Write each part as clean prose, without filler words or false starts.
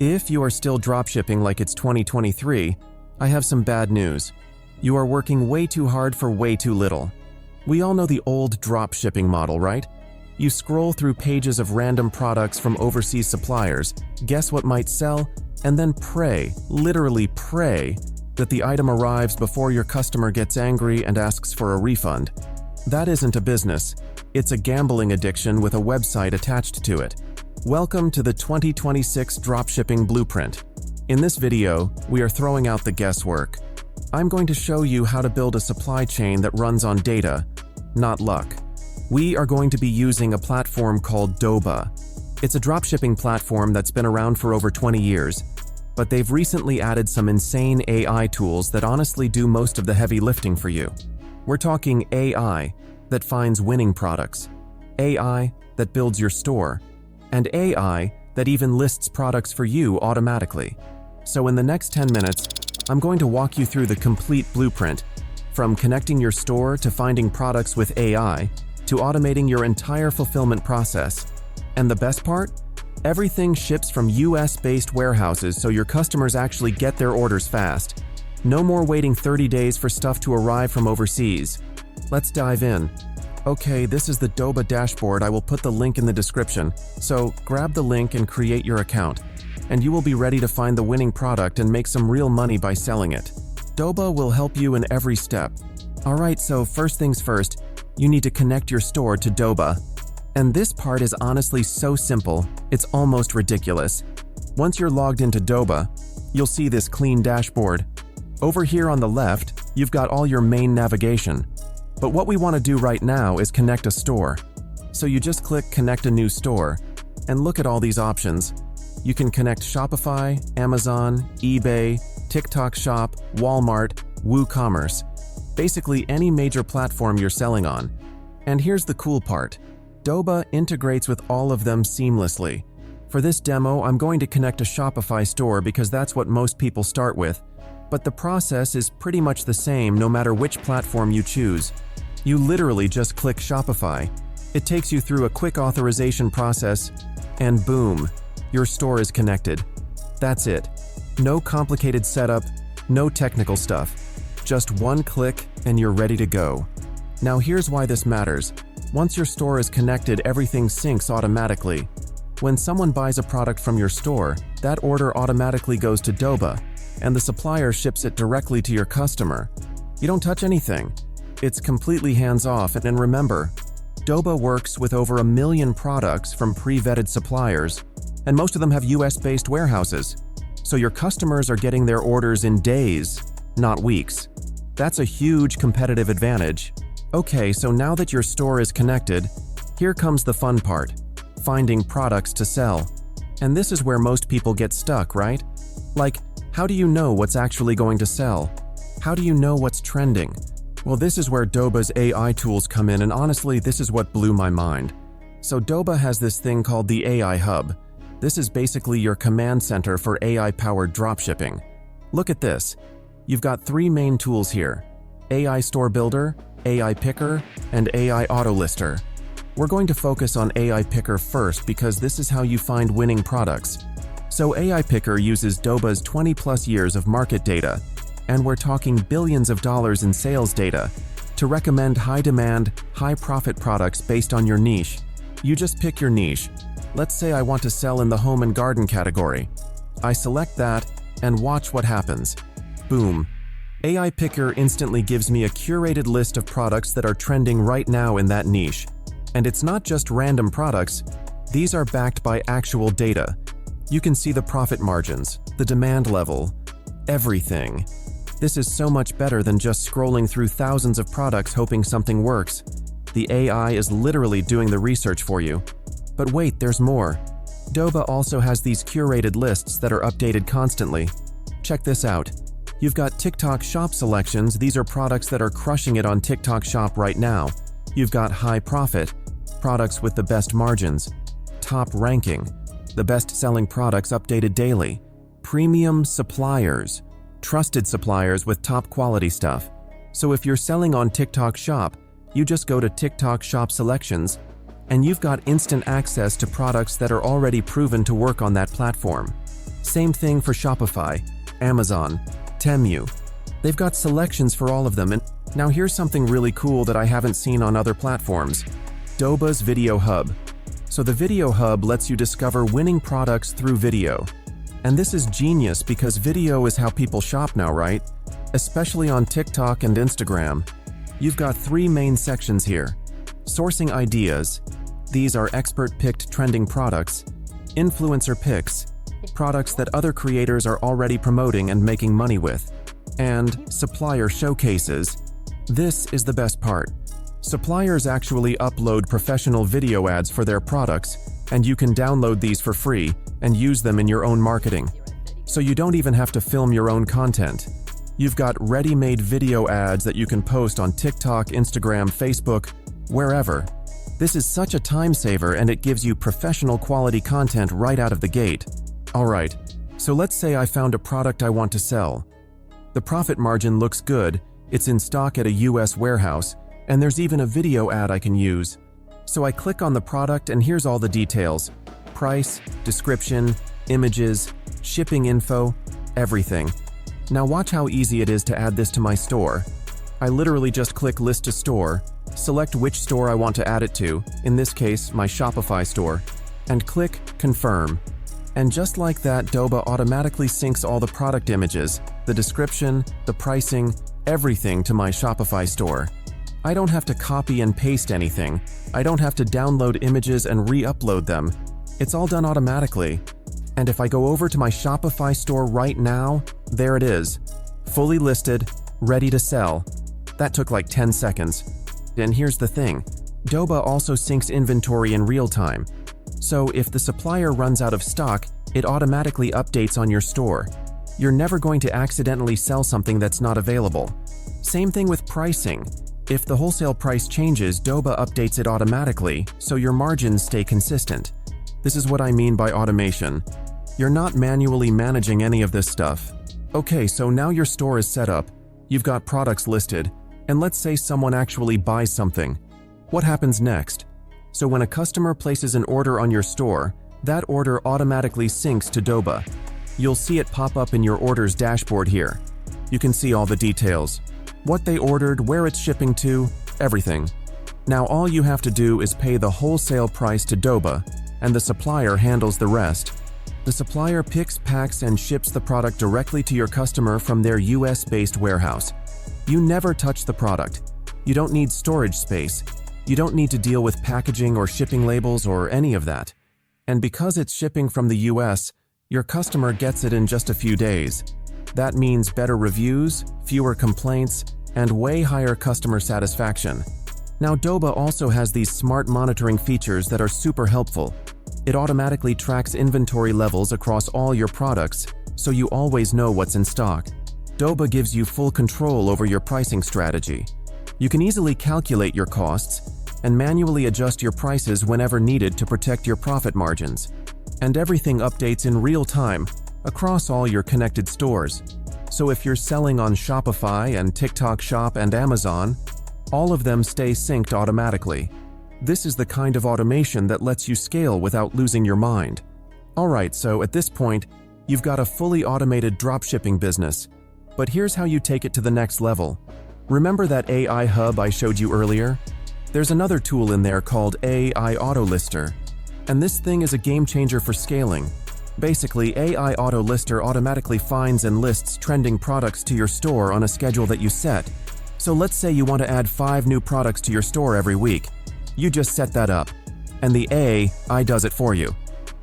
If you are still dropshipping like it's 2023, I have some bad news. You are working way too hard for way too little. We all know the old dropshipping model, right? You scroll through pages of random products from overseas suppliers, guess what might sell, and then pray, literally pray, that the item arrives before your customer gets angry and asks for a refund. That isn't a business. It's a gambling addiction with a website attached to it. Welcome to the 2026 Dropshipping Blueprint. In this video, we are throwing out the guesswork. I'm going to show you how to build a supply chain that runs on data, not luck. We are going to be using a platform called Doba. It's a dropshipping platform that's been around for over 20 years, but they've recently added some insane AI tools that honestly do most of the heavy lifting for you. We're talking AI that finds winning products, AI that builds your store, and AI that even lists products for you automatically. So in the next 10 minutes, I'm going to walk you through the complete blueprint, from connecting your store to finding products with AI, to automating your entire fulfillment process. And the best part? Everything ships from US-based warehouses so your customers actually get their orders fast. No more waiting 30 days for stuff to arrive from overseas. Let's dive in. Okay, this is the Doba dashboard. I will put the link in the description. So grab the link and create your account, and you will be ready to find the winning product and make some real money by selling it. Doba will help you in every step. Alright, so first things first, you need to connect your store to Doba. And this part is honestly so simple, it's almost ridiculous. Once you're logged into Doba, you'll see this clean dashboard. Over here on the left, you've got all your main navigation. But what we want to do right now is connect a store. So you just click Connect a New Store, and look at all these options. You can connect Shopify, Amazon, eBay, TikTok Shop, Walmart, WooCommerce. Basically any major platform you're selling on. And here's the cool part. Doba integrates with all of them seamlessly. For this demo, I'm going to connect a Shopify store because that's what most people start with. But the process is pretty much the same no matter which platform you choose. You literally just click Shopify. It takes you through a quick authorization process, and boom, your store is connected. That's it. No complicated setup, no technical stuff. Just one click and you're ready to go. Now here's why this matters. Once your store is connected, everything syncs automatically. When someone buys a product from your store, that order automatically goes to Doba, and the supplier ships it directly to your customer. You don't touch anything. It's completely hands-off, and remember, Doba works with over 1 million products from pre-vetted suppliers, and most of them have US-based warehouses. So your customers are getting their orders in days, not weeks. That's a huge competitive advantage. Okay, so now that your store is connected, here comes the fun part, finding products to sell. And this is where most people get stuck, right? Like, how do you know what's actually going to sell? How do you know what's trending? Well, this is where Doba's AI tools come in, and honestly, this is what blew my mind. So Doba has this thing called the AI Hub. This is basically your command center for AI-powered dropshipping. Look at this. You've got 3 main tools here: AI Store Builder, AI Pickr, and AI Auto Lister. We're going to focus on AI Pickr first because this is how you find winning products. So AI Pickr uses Doba's 20+ years of market data, and we're talking billions of dollars in sales data, to recommend high-demand, high-profit products based on your niche. You just pick your niche. Let's say I want to sell in the home and garden category. I select that and watch what happens. Boom. AI Pickr instantly gives me a curated list of products that are trending right now in that niche. And it's not just random products, these are backed by actual data. You can see the profit margins, the demand level, everything. This is so much better than just scrolling through thousands of products hoping something works. The AI is literally doing the research for you. But wait, there's more. Doba also has these curated lists that are updated constantly. Check this out. You've got TikTok Shop selections. These are products that are crushing it on TikTok Shop right now. You've got high profit, products with the best margins, top ranking, the best-selling products updated daily, premium suppliers, trusted suppliers with top quality stuff. So if you're selling on TikTok Shop, you just go to TikTok Shop selections, and you've got instant access to products that are already proven to work on that platform. Same thing for Shopify, Amazon, Temu. They've got selections for all of them, and now here's something really cool that I haven't seen on other platforms. Doba's Video Hub. So the Video Hub lets you discover winning products through video. And this is genius because video is how people shop now, right? Especially on TikTok and Instagram. You've got 3 main sections here. Sourcing ideas. These are expert-picked trending products. Influencer picks. Products that other creators are already promoting and making money with. And supplier showcases. This is the best part. Suppliers actually upload professional video ads for their products, and you can download these for free and use them in your own marketing. So you don't even have to film your own content. You've got ready-made video ads that you can post on TikTok, Instagram, Facebook, wherever. This is such a time saver, and it gives you professional quality content right out of the gate. Alright, so let's say I found a product I want to sell. The profit margin looks good, it's in stock at a US warehouse, and there's even a video ad I can use. So I click on the product and here's all the details. Price, description, images, shipping info, everything. Now watch how easy it is to add this to my store. I literally just click List to Store, select which store I want to add it to, in this case my Shopify store, and click Confirm. And just like that, Doba automatically syncs all the product images, the description, the pricing, everything to my Shopify store. I don't have to copy and paste anything. I don't have to download images and re-upload them. It's all done automatically. And if I go over to my Shopify store right now, there it is. Fully listed, ready to sell. That took like 10 seconds. And here's the thing. Doba also syncs inventory in real time. So if the supplier runs out of stock, it automatically updates on your store. You're never going to accidentally sell something that's not available. Same thing with pricing. If the wholesale price changes, Doba updates it automatically, so your margins stay consistent. This is what I mean by automation. You're not manually managing any of this stuff. Okay, so now your store is set up, you've got products listed, and let's say someone actually buys something. What happens next? So when a customer places an order on your store, that order automatically syncs to Doba. You'll see it pop up in your order's dashboard here. You can see all the details. What they ordered, where it's shipping to, everything. Now all you have to do is pay the wholesale price to Doba, and the supplier handles the rest. The supplier picks, packs, and ships the product directly to your customer from their US-based warehouse. You never touch the product. You don't need storage space. You don't need to deal with packaging or shipping labels or any of that. And because it's shipping from the US, your customer gets it in just a few days. That means better reviews, fewer complaints, and way higher customer satisfaction. Now Doba also has these smart monitoring features that are super helpful. It automatically tracks inventory levels across all your products, so you always know what's in stock. Doba gives you full control over your pricing strategy. You can easily calculate your costs and manually adjust your prices whenever needed to protect your profit margins. And everything updates in real time across all your connected stores. So if you're selling on Shopify and TikTok Shop and Amazon, all of them stay synced automatically. This is the kind of automation that lets you scale without losing your mind. Alright, so at this point, you've got a fully automated dropshipping business. But here's how you take it to the next level. Remember that AI hub I showed you earlier? There's another tool in there called AI Auto Lister. And this thing is a game changer for scaling. Basically, AI Auto Lister automatically finds and lists trending products to your store on a schedule that you set. So let's say you want to add 5 new products to your store every week. You just set that up, and the AI does it for you.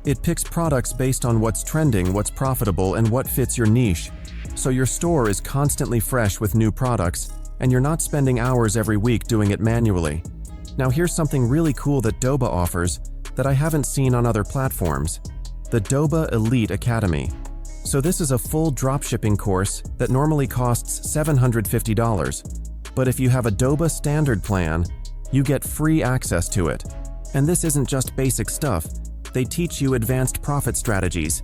It picks products based on what's trending, what's profitable, and what fits your niche. So your store is constantly fresh with new products, and you're not spending hours every week doing it manually. Now here's something really cool that Doba offers that I haven't seen on other platforms. The Doba Elite Academy. So this is a full dropshipping course that normally costs $750. But if you have a Doba standard plan, you get free access to it. And this isn't just basic stuff. They teach you advanced profit strategies,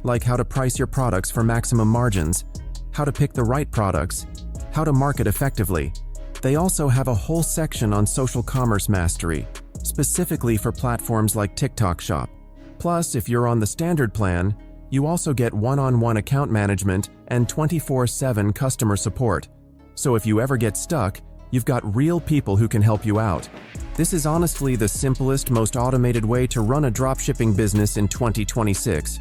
like how to price your products for maximum margins, how to pick the right products, how to market effectively. They also have a whole section on social commerce mastery, specifically for platforms like TikTok Shop. Plus, if you're on the standard plan, You also get one-on-one account management and 24/7 customer support. So if you ever get stuck, you've got real people who can help you out. This is honestly the simplest, most automated way to run a dropshipping business in 2026.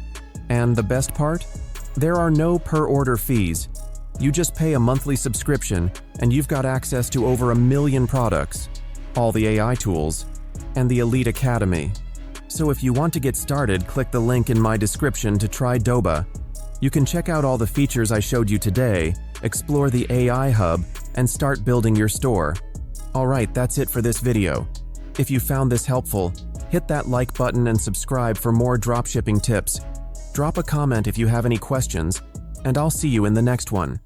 And the best part? There are no per-order fees. You just pay a monthly subscription, and you've got access to over 1 million products, all the AI tools, and the Elite Academy. So if you want to get started, click the link in my description to try Doba. You can check out all the features I showed you today, explore the AI Hub, and start building your store. Alright, that's it for this video. If you found this helpful, hit that like button and subscribe for more dropshipping tips. Drop a comment if you have any questions, and I'll see you in the next one.